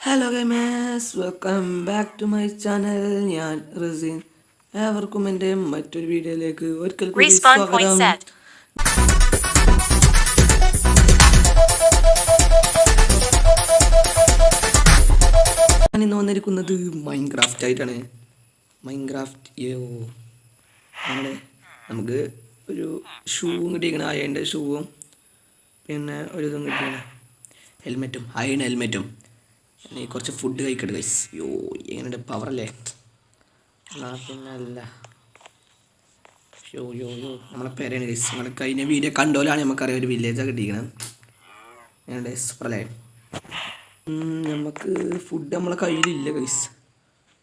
Hello gamers, welcome back to my channel. ഞാൻ റസീൻ. ഏവർക്കും എൻ്റെ മറ്റൊരു വീഡിയോയിലേക്ക് ഒരിക്കൽ കൂടി സ്വാഗതം. ഞാൻ ഇന്ന് വന്നിരിക്കുന്നത് മൈൻക്രാഫ്റ്റ് ആയിട്ടാണ്. മൈൻക്രാഫ്റ്റ് അങ്ങനെ നമുക്ക് ഒരു ഷൂവും കിട്ടിയിരിക്കണം. അയണിൻ്റെ ഷൂവും പിന്നെ ഒരു ഇതും കിട്ടിയാണ്, ഹെൽമെറ്റും, അയൺ ഹെൽമെറ്റും. കുറച്ച് ഫുഡ് കഴിക്കട്ടെ ഗൈസ്. എങ്ങനെയുണ്ട്, പവറല്ലേ? പിന്നെ അല്ല നമ്മളെ പേരാണ് ഗൈസ്. നമ്മൾ കഴിഞ്ഞ വീഡിയോ കണ്ടോലാണ് നമുക്കറിയാം ഒരു വില്ലേജാണ് കിട്ടിയിരിക്കണം. എങ്ങനെയുണ്ട്, സൂപ്പറല്ലേ? നമുക്ക് ഫുഡ് നമ്മളെ കയ്യിലില്ല ഗൈസ്.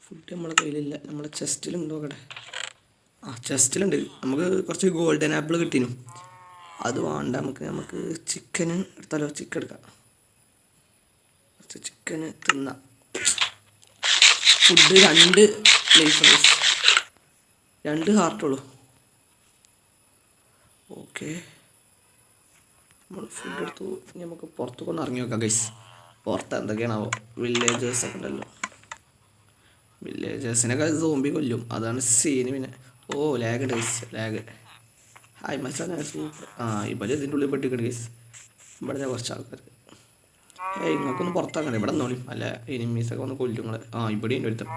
ഫുഡ് നമ്മളെ കയ്യിലില്ല. നമ്മളെ ചെസ്റ്റിലുണ്ടോ? കടെ ചെസ്റ്റിലുണ്ട്. നമുക്ക് കുറച്ച് ഗോൾഡൻ ആപ്പിൾ കിട്ടീനു. അത് വേണ്ട, നമുക്ക് ചിക്കന് എടുത്താലോ? ചിക്കൻ എടുക്കാം. ചിക്കന് തിന്നാം. Food 2 life, 2 ഹാർട്ടുള്ളൂ. ഓക്കെ, നമ്മൾ ഫുഡ് എടുത്തു. നമുക്ക് പുറത്തൊക്കെ ഒന്ന് ഇറങ്ങി നോക്കാം ഗൈസ്. പുറത്ത് എന്തൊക്കെയാണാവോ? വില്ലേജേഴ്സൊക്കെ ഉണ്ടല്ലോ. വില്ലേജേഴ്സിനൊക്കെ സോംബി കൊല്ലും, അതാണ് സീന്. പിന്നെ ലാഗ് ഉണ്ട് ഗൈസ്, ലാഗ്. ഹായ് മച്ചാ, സൂപ്പർ. ഇവിടെ ഇതിൻ്റെ ഉള്ളിൽ പെട്ടിട്ടുണ്ട് ഗൈസ്. ഇവിടെ കുറച്ച് ആൾക്കാർ. നിങ്ങൾക്കൊന്ന് പുറത്താക്കണ്ടേ? ഇവിടെ നോളി അല്ല, എനിമീസൊക്കെ വന്ന് കൊല്ലും നിങ്ങൾ. ഇവിടെ ഉണ്ട് ഒരുത്തം.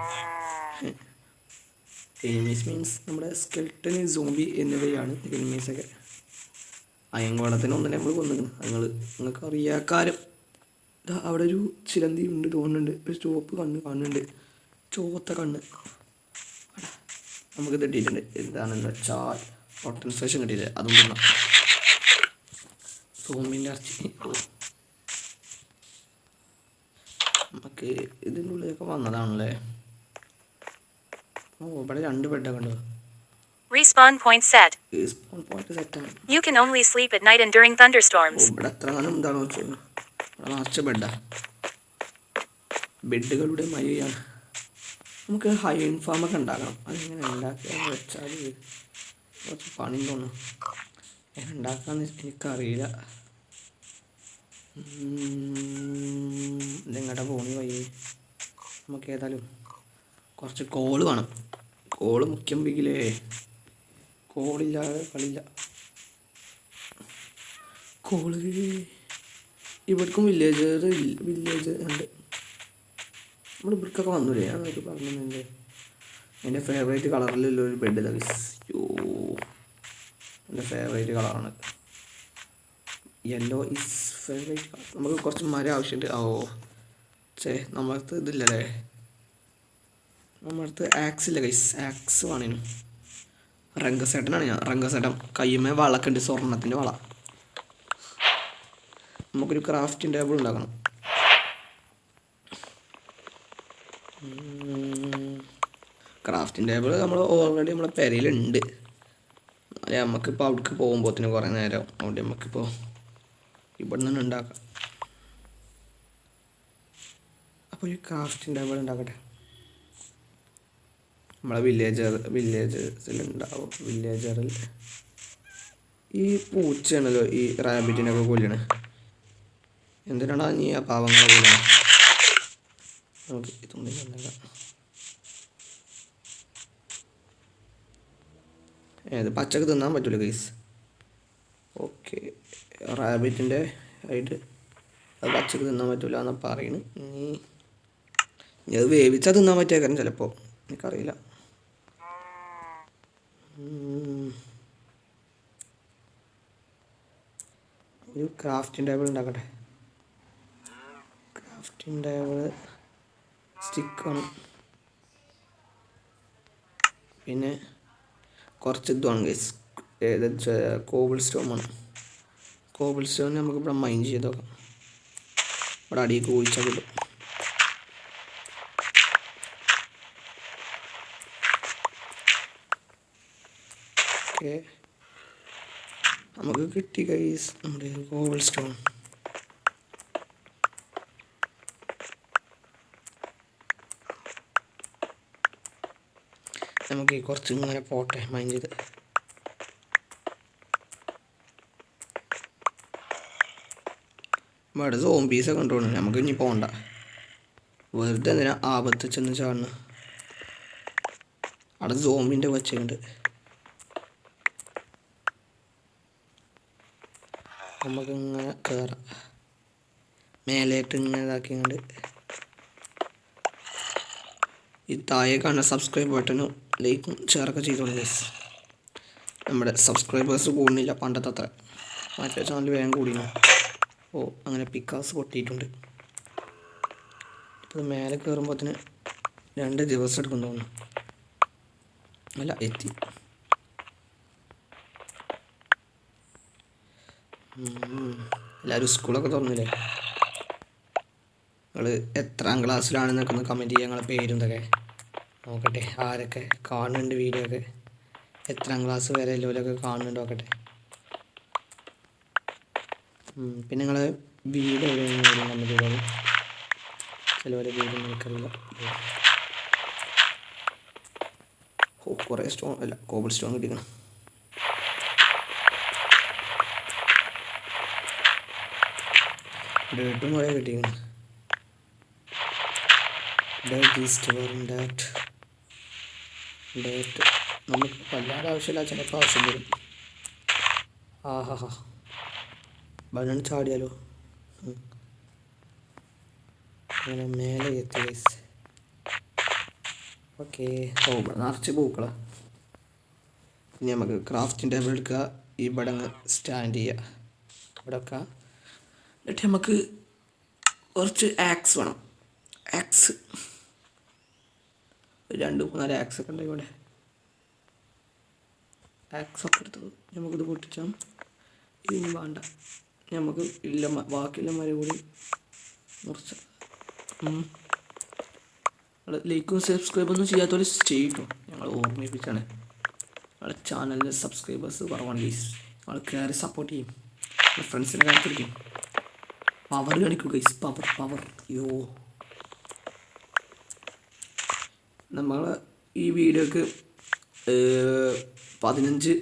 എനിമീസ് മീൻസ് നമ്മുടെ സ്കെൽട്ടൻ, സോംബി എന്നിവയാണ് എനിമീസൊക്കെ. അയങ്കോളത്തിന് ഒന്നിനെ നമ്മൾ കൊന്നിരുന്നു. നിങ്ങൾക്ക് അറിയാക്കാരം. അവിടെ ഒരു ചിലന്തി ഉണ്ട് തോന്നുന്നുണ്ട്. ഒരു ചുവപ്പ് കണ്ണ് കാണുന്നുണ്ട്, ചുവത്ത കണ്ണ്. നമുക്ക് കിട്ടിയിട്ടുണ്ട്. എന്താണെന്ന് വെച്ചാൽ റോട്ടൻ ഫിഷ് കിട്ടിയില്ല. അതും തിന്നാം. സോംബിൻ്റെ ഇറച്ചി. നമുക്ക് ഇതിൻ്റെ ഉള്ളിലൊക്കെ വന്നതാണല്ലേ. ഇവിടെ 2 ബെഡൊക്കെ ഉണ്ട്. Respawn point set. Respawn point set ആണ്. You can only sleep at night and during thunderstorms. ഇവിടെ എത്ര കാലം എന്താണോ വെച്ചത്? നിറച്ച ബെഡാ. ബെഡുകളുടെ മഴയാണ്. നമുക്ക് ഹൈൻ ഫാമൊക്കെ ഉണ്ടാക്കണം. അതെങ്ങനെ ഉണ്ടാക്കിയാന്ന് വെച്ചാൽ കുറച്ച് പണി തോന്നും. എങ്ങനെ ഉണ്ടാക്കാന്ന് എനിക്കറിയില്ല. ഇതെങ്ങോട്ടാ പോണി വയ്യേ? നമുക്ക് ഏതായാലും കുറച്ച് കോള് വേണം. കോള് മുഖ്യം പിക്കിലേ. കോളില്ലാതെ കളില്ല. കോള് ഇവിടേക്കും വില്ലേജ് ഉണ്ട്. നമ്മൾ ഇവിടേക്കൊക്കെ വന്നൂലേ? അതൊക്കെ പറഞ്ഞിട്ടുണ്ട്. എൻ്റെ ഫേവറേറ്റ് കളറിലുള്ള ഒരു ബെഡ് ലൈസ്. എൻ്റെ ഫേവറേറ്റ് കളറാണ്. Yellow is favourite colour. നമുക്ക് കുറച്ച് മരം ആവശ്യമുണ്ട്. നമ്മളടുത്ത് ഇതില്ലല്ലേ? നമ്മളടുത്ത് ആക്സ് ഇല്ല ഗൈസ്. ആക്സ് വേണേനും. റംഗസേട്ടനാണ് ഞാൻ. റംഗസേട്ടൻ കയ്യുമേ വളൊക്കെ ഉണ്ട്, സ്വർണ്ണത്തിൻ്റെ വള. നമുക്കൊരു ക്രാഫ്റ്റിംഗ് ടേബിൾ ഉണ്ടാക്കണം. ക്രാഫ്റ്റിംഗ് ടേബിൾ നമ്മൾ ഓൾറെഡി നമ്മളെ പെരയിലുണ്ട്. അല്ലെ, നമുക്കിപ്പോൾ അവിടേക്ക് പോകുമ്പോഴത്തേന് കുറേ നേരം. അവിടെ നമുക്കിപ്പോൾ ഇവിടെ നിന്ന് ഉണ്ടാക്കാം. അപ്പോൾ ഒരു ക്രാഫ്റ്റിംഗ് ടേബിൾ ഉണ്ടാക്കട്ടെ. നമ്മളെ വില്ലേജേഴ്സിലുണ്ടാവും. വില്ലേജറിൽ ഈ പൂച്ചയാണല്ലോ ഈ റാബിറ്റിനൊക്കെ കൊല്ലണേ. എന്തിനാണ് നീ ആ പാവങ്ങളെ കൊല്ലണേ? നമുക്ക് ഇതൊന്നും ഏത് പച്ചക്ക് തിന്നാൻ പറ്റൂല ഗൈസ്. ഓക്കെ, റാബിറ്റിൻ്റെ ആയിട്ട് അത് പച്ചക്ക് തിന്നാൻ പറ്റൂല എന്നാണ് പറയുന്നത്. ഇനി അത് വേവിച്ചാൽ തിന്നാൻ പറ്റിയ കാര്യം ചിലപ്പോൾ, എനിക്കറിയില്ല. ഒരു ക്രാഫ്റ്റിംഗ് ടേബിൾ ഉണ്ടാക്കട്ടെ. ക്രാഫ്റ്റിംഗ് ടേബിൾ സ്റ്റിക്കാണ്. പിന്നെ കുറച്ച് ഇതുമാണ് ഗൈസ്. കോബിൾ സ്റ്റോൺ ആണ്. കോബിൾ സ്റ്റോൺ നമുക്ക് ഇവിടെ മൈൻ ചെയ്ത് നോക്കാം. ഇവിടെ അടിയൊക്കെ കുഴിച്ചാൽ കിട്ടും. ഓക്കെ, നമുക്ക് കിട്ടി ഗൈസ് നമ്മുടെ കോബിൾ സ്റ്റോൺ. നമുക്ക് കുറച്ച് ഇങ്ങനെ പോട്ടെ മൈൻ ചെയ്ത്. ഇവിടെ സോംബീസൊക്കെ കൊണ്ടുപോകണം. നമുക്ക് ഇനി പോകണ്ട. വെറുതെ എന്തിനാ ആപത്ത് ചെന്ന് ചാടുന്നു. അവിടെ സോംബിൻ്റെ വച്ചുണ്ട്. നമുക്കിങ്ങനെ കയറാം. മേലേട്ട് ഇങ്ങനെ ഇതാക്കിയുണ്ട്. ഈ താഴെ കാണുന്ന സബ്സ്ക്രൈബ് ബട്ടനും ലൈക്കും ഷെയറൊക്കെ ചെയ്തോളൂ ഗൈസ്. നമ്മുടെ സബ്സ്ക്രൈബേഴ്സ് കൂടുന്നില്ല പണ്ടത്തെ അത്ര. മറ്റേ ചാനൽ വേഗം കൂടിനു. ഓ അങ്ങനെ പിക്കാസ് പൊട്ടിയിട്ടുണ്ട്. ഇപ്പോൾ മേലെ കയറുമ്പോഴത്തിന് 2 ദിവസം എടുക്കും തോന്നുന്നു. അല്ല എത്തി. എല്ലാവരും സ്കൂളൊക്കെ തുറന്നില്ലേ? നിങ്ങൾ എത്രാം ക്ലാസ്സിലാണെന്നൊക്കെ ഒന്ന് കമൻറ്റ് ചെയ്യുക. ഞങ്ങളെ പേരും ഇതൊക്കെ നോക്കട്ടെ. ആരൊക്കെ കാണുന്നുണ്ട് വീഡിയോ ഒക്കെ, എത്രാം ക്ലാസ് വരെ എല്ലാവരൊക്കെ കാണുന്നുണ്ട് നോക്കട്ടെ. പിന്നെ നിങ്ങളെ വീട് എവിടെയാണ് കമൻറ്റ് ചെയ്തോളൂ. ചിലവരെ വീട് എനിക്കറിയില്ല. ഓ കുറേ സ്റ്റോൺ അല്ല കോബിൾ സ്റ്റോൺ കിട്ടിക്കണം. ഡേട്ടും കുറേ കിട്ടിക്കണം. ഡേറ്റ് നമുക്ക് വല്ലാതെ ആവശ്യമില്ല, ചിലപ്പോൾ ആവശ്യം വരും. ആഹാ ബലൺ ചാടിയാലോ. അങ്ങനെ മേലെ എത്തി ഗൈസ്. ഓക്കെ. ഓ ഇവിടെ നിറച്ച് പൂക്കളാ. ഇനി നമുക്ക് ക്രാഫ്റ്റിംഗ് ടേബിൾ എടുക്കുക. ഇവിടെ സ്റ്റാൻഡ് ചെയ്യുക. ഇവിടെ വെക്കുക. എന്നിട്ട് നമുക്ക് കുറച്ച് ആക്സ് വേണം. ആക്സ് 2-3 ആക്സ് ഒക്കെ ഉണ്ട് ഇവിടെ. ആക്സ് ഒക്കെ എടുത്തത് നമുക്കിത് പൊട്ടിച്ചാൽ ഇതിന് വേണ്ട. നമുക്ക് ഇല്ല ബാക്കിയുള്ള മരം കൂടി മുറിച്ച. ലൈക്കും സബ്സ്ക്രൈബൊന്നും ചെയ്യാത്തവരെ ചെയ്യട്ടോ. ഞങ്ങൾ ഓർമ്മിപ്പിച്ചാണ്. ഞങ്ങളുടെ ചാനലിൻ്റെ സബ്സ്ക്രൈബേഴ്സ് കുറവാണ് ഗൈസ്. ഞങ്ങൾ കയറി സപ്പോർട്ട് ചെയ്യും. ഫ്രണ്ട്സിനെ കാണിച്ചിരിക്കും. പവർ കാണിക്കും ഗൈസ്. പവർ യോ. നമ്മൾ ഈ വീഡിയോക്ക് 15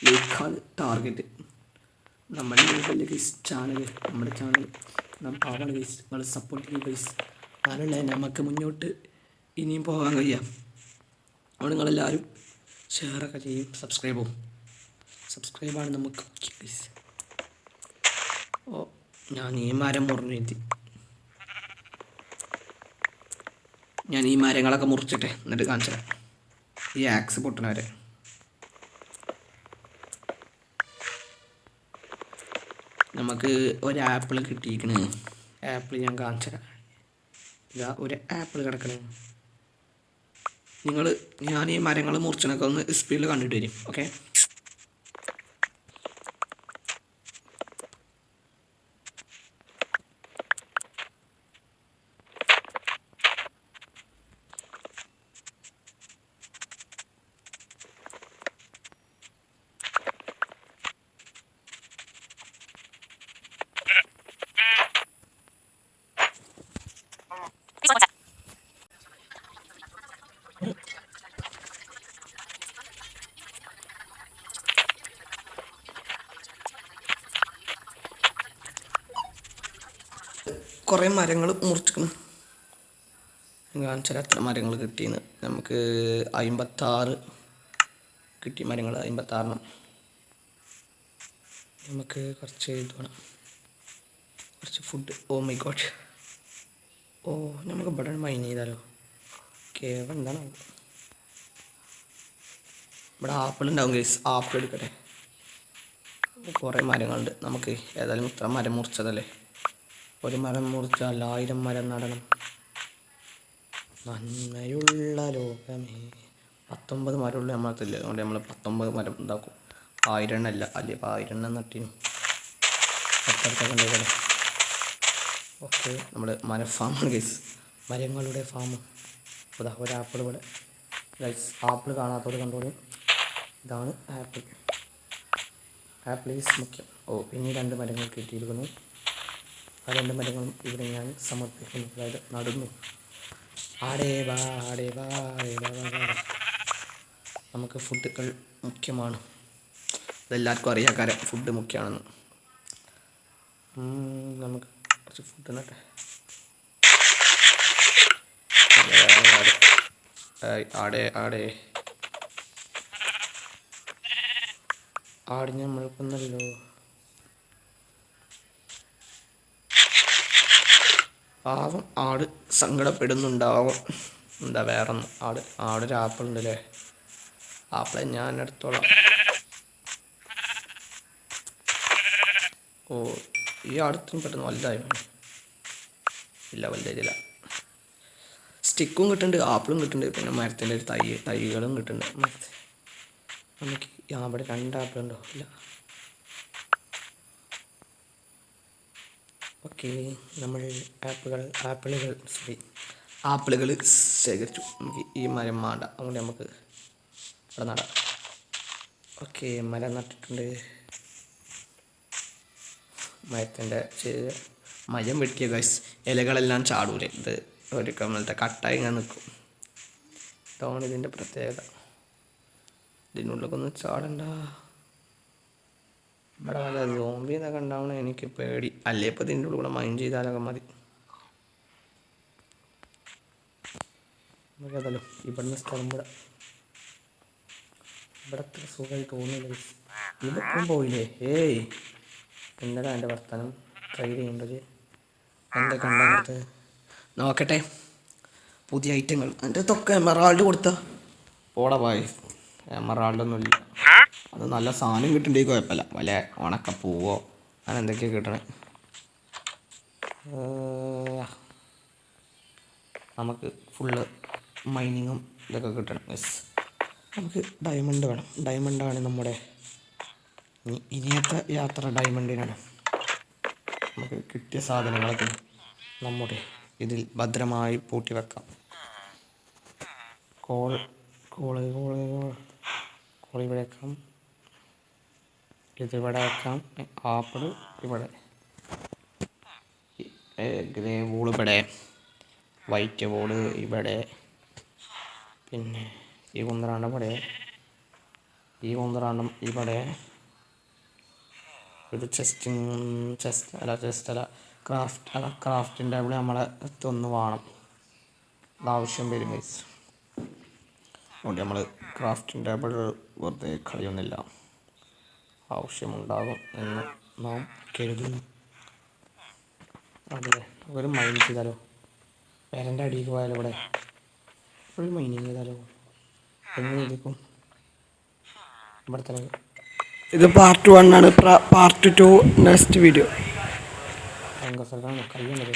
ലൈക്കാണ് ടാർഗറ്റ്. നമ്മുടെ വീട്ടിലെ ഗൈസ് ചാനൽ, നമ്മുടെ ചാനൽ പാവാണ് ഗൈസ്. നിങ്ങൾ സപ്പോർട്ട് ചെയ്യും ഗൈസ്. ഞാനുള്ള നമുക്ക് മുന്നോട്ട് ഇനിയും പോകാൻ കഴിയാം. അവിടെ നിങ്ങളെല്ലാവരും ഷെയറൊക്കെ ചെയ്യും. സബ്സ്ക്രൈബാണ് നമുക്ക് ഗൈസ്. ഓ ഞാൻ ഈ മരം മുറിഞ്ഞെത്തി. ഞാൻ ഈ മരങ്ങളൊക്കെ മുറിച്ചിട്ടെ എന്നിട്ട് കാണിച്ചു തരാം. ഈ ആക്സ് പൊട്ടണവരെ നമുക്ക് ഒരു ആപ്പിൾ കിട്ടിയിരിക്കണ്. ആപ്പിൾ ഞാൻ കാണിച്ചു തരാം. ഇതാ ഒരു ആപ്പിൾ കിടക്കണേ. ഞാൻ ഈ മരങ്ങൾ മുറിച്ചണൊക്കെ ഒന്ന് സ്പീഡിൽ കണ്ടിട്ട് വരും. ഓക്കെ. കുറേ മരങ്ങൾ മുറിച്ചിക്കണം. കാണിച്ചാൽ എത്ര മരങ്ങൾ കിട്ടിയെന്ന്. നമുക്ക് 56 കിട്ടിയ മരങ്ങൾ 56. നമുക്ക് കുറച്ച് ഇത് വേണം, കുറച്ച് food. Oh my god. Oh നമുക്ക് ഇവിടെ മൈൻ ചെയ്താലോ. കേവ് എന്താണ് ഇവിടെ. ആപ്പിൾ ഉണ്ടാവും ഗൈസ്. ആപ്പിൾ എടുക്കട്ടെ. കുറേ മരങ്ങളുണ്ട്. നമുക്ക് ഏതായാലും ഇത്ര മരം മുറിച്ചതല്ലേ. ഒരു മരം മുറിച്ചാൽ 1000 മരം നടണം. നന്മയുള്ള ലോകമേ. 19 മരമുള്ള നമ്മളത്തില്ല. അതുകൊണ്ട് നമ്മൾ 19 മരം ഉണ്ടാക്കും. 1000 എണ്ണല്ല. അല്ലേ ഇപ്പോൾ 1000 എണ്ണം നട്ടിനും അടുത്തടുത്തൊക്കെ ഉണ്ടായിക്കോട്ടെ. ഓക്കെ. നമ്മുടെ മര ഫാമാണ് ഗൈസ്. മരങ്ങളുടെ ഫാം. അതാ ഒരു ആപ്പിൾ ഇവിടെ ഗൈസ്. ആപ്പിൾ കാണാത്തവർ കണ്ടോളൂ. ഇതാണ് ആപ്പിൾ. ആപ്പിൾ ഈസ് മുഖ്യം. ഓ ഇനി 2 മരങ്ങൾ കിട്ടിയിരിക്കുന്നു. ആ 2 മരങ്ങളും ഇവിടെ ഞാൻ സമർപ്പിക്കുന്നു. അതായത് നടുന്നു. നമുക്ക് ഫുഡുകൾ മുഖ്യമാണ്. അതെല്ലാവർക്കും അറിയാം കാര്യം ഫുഡ് മുഖ്യമാണെന്ന്. നമുക്ക് കുറച്ച് ഫുഡ് നട്ടെ. ആടെ ആടെ ആടിനെ നമ്മൾക്കൊന്നല്ലോ. പാവം ആട് സങ്കടപ്പെടുന്നുണ്ടാവും. എന്താ വേറെ ആടൊരു ആപ്പിൾ ഉണ്ടല്ലേ, ആപ്പിളെ ഞാൻ എടുത്തോളാം. ഓ ഈ ആടത്തിന് പെട്ടെന്ന് വലുതായോ? ഇല്ല വലുതായില്ല. സ്റ്റിക്കും കിട്ടുന്നുണ്ട്, ആപ്പിളും കിട്ടുന്നുണ്ട്, പിന്നെ മരത്തിൻ്റെ ഒരു തൈകളും കിട്ടുന്നുണ്ട്. നമുക്ക് അവിടെ 2 ആപ്പിളുണ്ടോ? ഇല്ല. ഓക്കെ, നമ്മൾ ആപ്പിളുകൾ ശേഖരിച്ചു. നമുക്ക് ഈ മരം വേണ്ട, അതുകൊണ്ട് നമുക്ക് ഇവിടെ നടാം. ഓക്കെ, മരം നട്ടിട്ടുണ്ട്. മരത്തിൻ്റെ മരം വെട്ടിയ ഗൈസ് ഇലകളെല്ലാം ചാടൂലേ, ഇത് ഒരു കമ്മലത്തെ കട്ടായി ഇങ്ങനെ നിൽക്കും. ഇതാണ് ഇതിൻ്റെ പ്രത്യേകത. ഇതിനുള്ളിലൊന്നും ചാടണ്ട. ഇവിടെ വല്ല സോംബി എന്നൊക്കെ ഉണ്ടാവണം എനിക്ക് പേടി. അല്ലേ ഇപ്പം ഇതിൻ്റെ ഉള്ളിൽ കൂടെ മൈൻഡ് ചെയ്താലൊക്കെ മതി. നമുക്കതല്ലോ ഇവിടുന്ന് സ്ഥലം ഇവിടെ അത്ര സുഖമായി തോന്നില്ല. ഇതൊക്കെ പോയില്ലേ? ഏയ് എന്താ എൻ്റെ വർത്തമാനം? ട്രൈ ചെയ്യേണ്ടത് എന്തൊക്കെ ഉണ്ടാകത്ത് നോക്കട്ടെ. പുതിയ ഐറ്റങ്ങൾ എൻ്റെ തൊക്കെ എമറാൾഡ് കൊടുത്ത പോടാ പോയി. എമറാൾഡൊന്നുമില്ല. അത് നല്ല സാധനം കിട്ടുന്നുണ്ടെങ്കിൽ കുഴപ്പമില്ല. വല്ല ഉണക്കപ്പൂവോ അങ്ങനെ എന്തൊക്കെയാണ് കിട്ടണേ. നമുക്ക് ഫുള്ള് മൈനിങ്ങും ഇതൊക്കെ കിട്ടണം. നമുക്ക് ഡയമണ്ട് വേണം. ഡയമണ്ടാണ് നമ്മുടെ ഇനിയത്തെ യാത്ര. ഡയമണ്ടിനാണ്. നമുക്ക് കിട്ടിയ സാധനങ്ങളൊക്കെ നമ്മുടെ ഇതിൽ ഭദ്രമായി പൂട്ടി വെക്കാം. കോൾ ഇവിടെ വെക്കാം. ഇതിവിടെ വെക്കാം. ആപ്പിൾ ഇവിടെ, ഗ്രേ വൂൾ ഇവിടെ, വൈറ്റ് വൂള് ഇവിടെ, പിന്നെ ഈ കുന്തറാണ്ടം ഇവിടെ, ഒരു ക്രാഫ്റ്റിൻ്റെ അവിടെ നമ്മളെ ഒന്ന് വേണം. ആവശ്യം വരും ഗൈസ്. അതുകൊണ്ട് നമ്മൾ ക്രാഫ്റ്റിംഗ് ടേബിൾ വെറുതെ കളിയൊന്നുമില്ല, ആവശ്യമുണ്ടാകും എന്ന് നാം കരുതുന്നു. അതെ, ഒരു മൈൻ ചെയ്താലോ? പേരൻ്റെ അടിയിലേക്ക് പോയാലോ? ഇവിടെ ഒരു മൈനിങ് ചെയ്താലോ? എങ്ങനെ ഇരിക്കും? ഇവിടെ തന്നെ. ഇത് പാർട്ട് 1 ആണ്. Part 2 next video. കഴിയുന്നത്